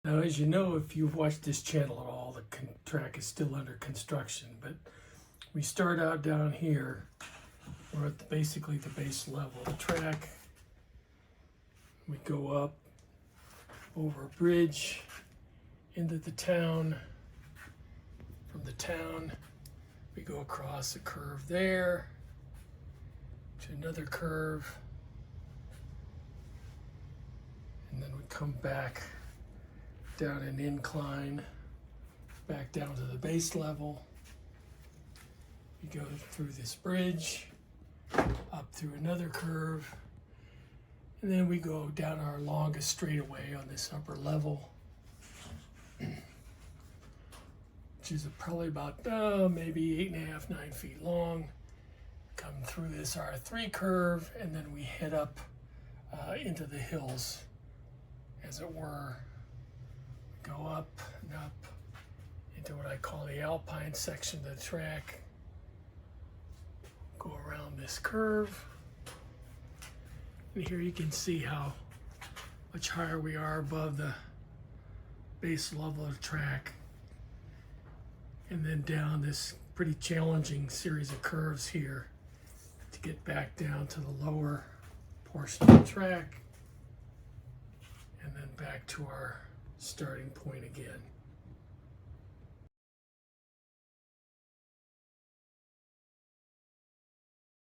Now, as you know, if you've watched this channel at all, the track is still under construction, but we start out down here. We're at basically the base level of the track. We go up over a bridge into the town. From the town, we go across a curve there to another curve, and then we come back down an incline, back down to the base level. We go through this bridge, up through another curve, and then we go down our longest straightaway on this upper level, which is probably about maybe 8.5, 9 feet long. Come through this R3 curve, and then we head up into the hills, as it were. Go up and up into what I call the alpine section of the track. Go around this curve. And here you can see how much higher we are above the base level of the track. And then down this pretty challenging series of curves here to get back down to the lower portion of the track, and then back to our starting point again.